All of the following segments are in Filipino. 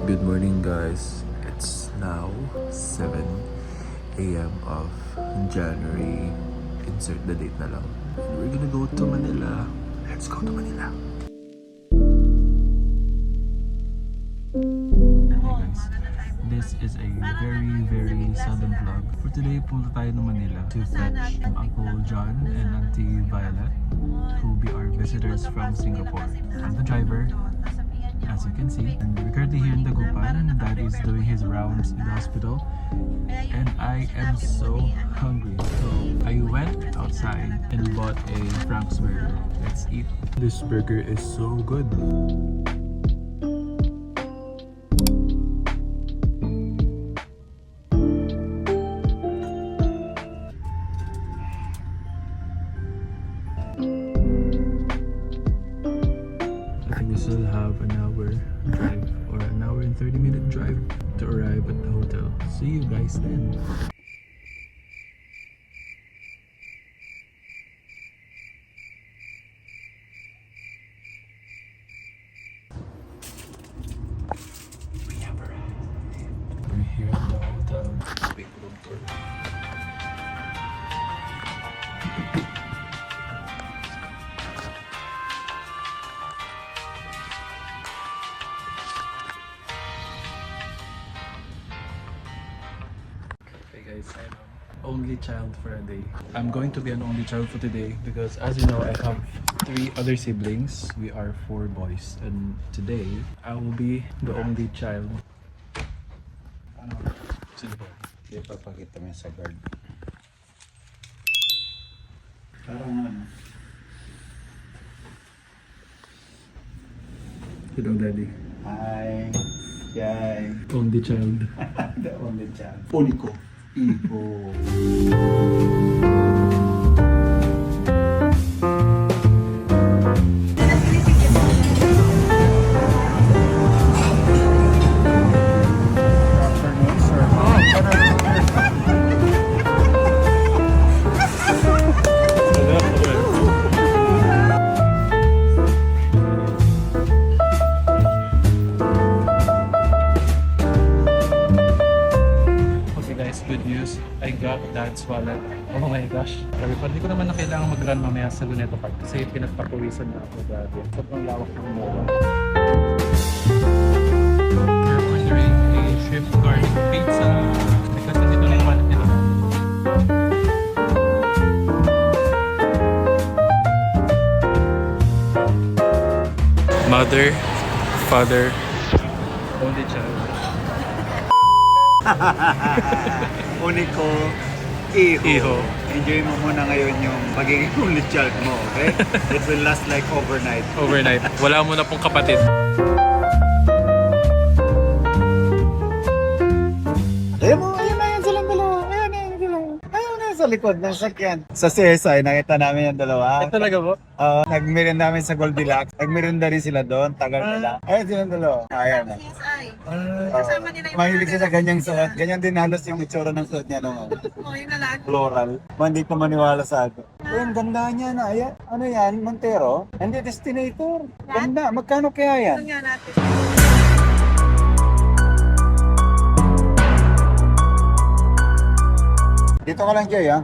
Good morning guys. It's now 7 a.m. of January. Insert the date na lang. And we're gonna go to Manila. Let's go to Manila. Hey guys, this is a very sudden vlog. For today, punta tayo ng Manila to fetch Uncle John and Auntie Violet, who will be our visitors from Singapore. I'm the driver, as you can see, and we're currently here in Dagupan. Dad is doing his rounds in the hospital, and I am so hungry. So I went outside and bought a Frank's burger. Let's eat. This burger is so good. We still have an hour drive or an hour and 30-minute drive to arrive at the hotel. See you guys then. We have arrived. We're here at the hotel. Big room tour. Guys, I'm an only child for a day. I'm going to be an only child for today because, as you know, I have 3 other siblings. We are 4 boys, and today I will be the only child. Sino ba? Hindi papakita mo sa guard. Parang ano? Hello, Daddy. Hi. Yay. Only child. The only child. Único. Hijo. Good news, I got Dad's wallet. Oh my gosh. Sabi ko, hindi ko naman na kailangan mag-run mamaya sa Luneta Park kasi pinagpapawisan na ako dati. Sobrang lawak ng mola. We're ordering a shrimp garlic pizza because nandito na yung wallet nila. Mother, father, only child. Único. Hijo. Hijo. Enjoy mo muna ngayon yung magiging only child mo, okay? It will last like overnight. Overnight. Wala mo na pong kapatid. Ayun na yan silang dalawa. Ayun na sa likod ng sakyan. Sa CSI, nakita namin yung dalawa. Talaga po? Nagmerienda namin sa Goldilocks. Nagmerienda rin sila doon, tagal nila. Ayun silang dalawa. Ayan na. Kasama nila yung Mahilig siya sa ganyang suot. Ganyan din halos yung itsura ng suot niya nung yung nalaan. floral. Hindi ko maniwala sa ako. Ang ganda niya na. Ayan. Ano yan? Montero? Hindi, Destinator. Ganda. Magkano kaya yan? Ito nga natin. Dito ka lang, Jay, ha?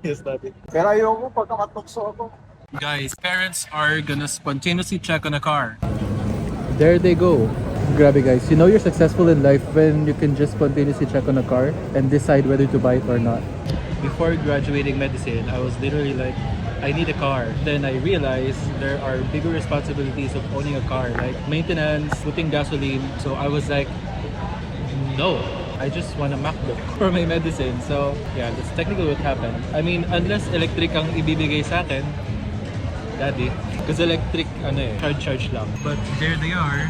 Yes, Daddy. Pero ayoko pagka matukso ako. Guys, parents are gonna spontaneously check on a car. There they go. Grabe guys, you know you're successful in life when you can just spontaneously check on a car and decide whether to buy it or not. Before graduating medicine, I was literally like, I need a car. Then I realized there are bigger responsibilities of owning a car, like maintenance, putting gasoline. So I was like, no. I just want a MacBook for my medicine. So yeah, that's technically what happened. I mean, unless electric ang ibibigay sa akin, Daddy, because electric, charge lang. But there they are,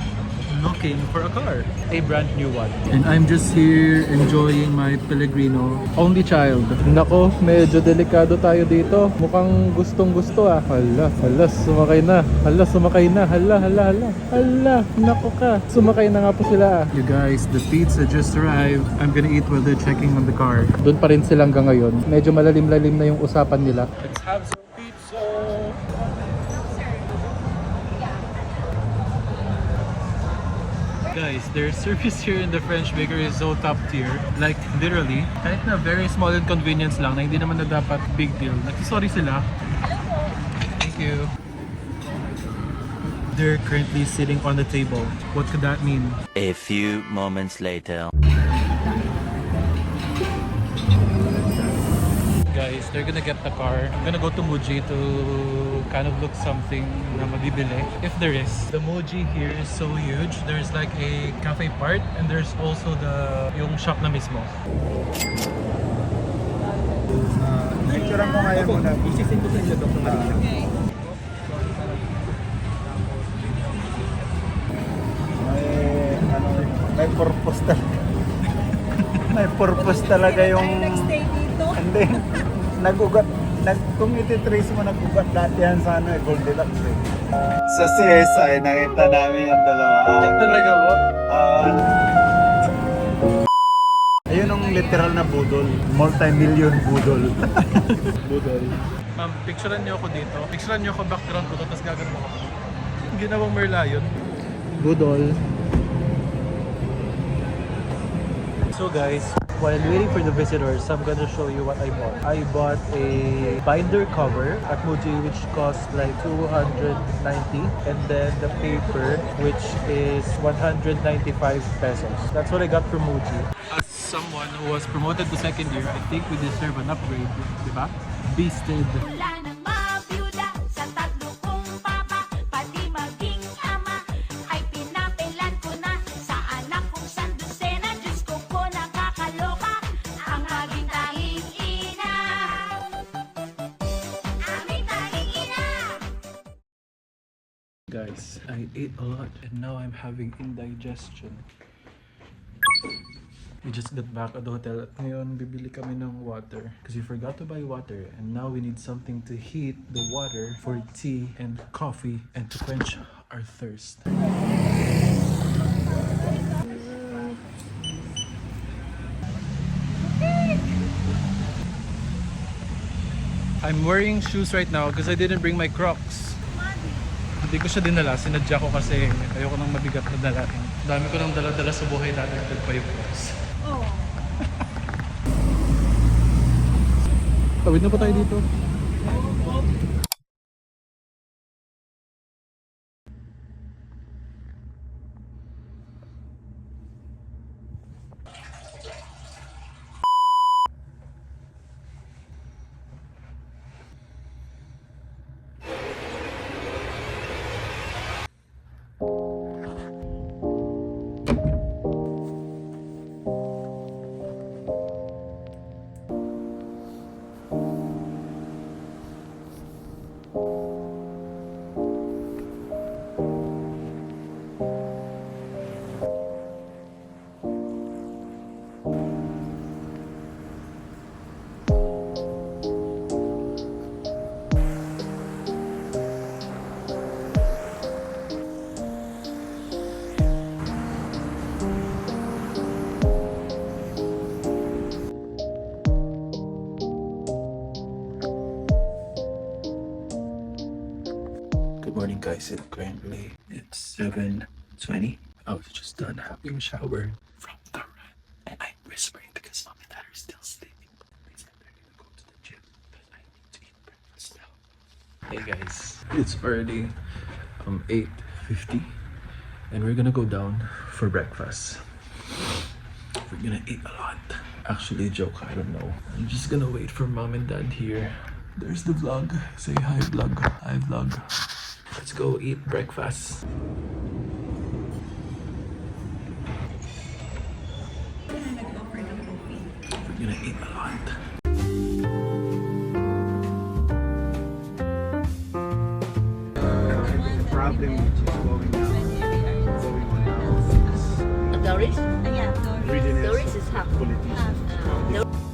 looking for a car, a brand new one. And I'm just here enjoying my Pellegrino. Only child. Nako, medyo delikado tayo dito. Mukhang gustong-gusto ah. Hala, sumakay na. Hala, nako ka. Sumakay na nga po sila ah. You guys, the pizza just arrived. I'm gonna eat while they're checking on the car. Doon pa rin sila hanggang ngayon. Medyo malalim-lalim na yung usapan nila. Let's have some pizza! Guys, their service here in the French bakery is so top tier. Like, literally, kahit na very small inconvenience lang, na hindi naman na dapat big deal. Nagsisorry sila. Thank you. They're currently sitting on the table. What could that mean? A few moments later. Guys, they're gonna get the car. I'm gonna go to Muji to kind of look something na mabibili, if there is. The Muji here is so huge. There's like a cafe part and there's also yung shop na mismo. Picturean mo ngayon muna. Isisin ko sa inyo, Dr. Marina. May purpose talaga. May purpose talaga yung... Nag-stay dito. Hindi. Kung ititrace mo, nag-ugat dati yan sa Goldilocks eh. Sa CSI, nakita namin yung dalawa. Talaga ba? Ayun ang literal na budol. Multi-million budol. Budol. Ma'am, picturean niyo ako dito. Picturean niyo ako background ko, tapos gagano mo ako. Ginawang merlion. Budol. So guys, while waiting for the visitors, I'm gonna show you what I bought. I bought a binder cover at Muji which cost like 290, and then the paper which is 195 pesos. That's what I got from Muji. As someone who was promoted to second year, I think we deserve an upgrade, diba? Beasted. Wala nang mabiyuda sa tatlo kong papa, pati maging ama ay pinapilan ko na sa anak kong sandusena. Diyos ko po nakakaloka ang aming tanging ina. Aming tanging ina. Guys, I ate a lot and now I'm having indigestion. We just got back at the hotel at ngayon bibili kami ng water because we forgot to buy water and now we need something to heat the water for tea and coffee and to quench our thirst. I'm wearing shoes right now because I didn't bring my Crocs. Hindi ko siya dinala, sinadya ko kasi ayoko nang mabigat na dalahin. Dami ko nang dala-dala sa buhay natin, pa yung Crocs. Oh. Tawid na pa tayo dito. Morning guys, currently it's 7:20. I was just done having a shower from the run and I'm whispering because mom and dad are still sleeping. They said they're gonna go to the gym but I need to eat breakfast now. Hey guys, it's already 8:50 and we're gonna go down for breakfast. We're gonna eat a lot. Actually, joke, I don't know. I'm just gonna wait for mom and dad here. There's the vlog. Say hi vlog. Hi vlog. Let's go eat breakfast. We're gonna eat a lot. The problem which is going on now is Doris? Yeah. greediness Doris is half. of politicians.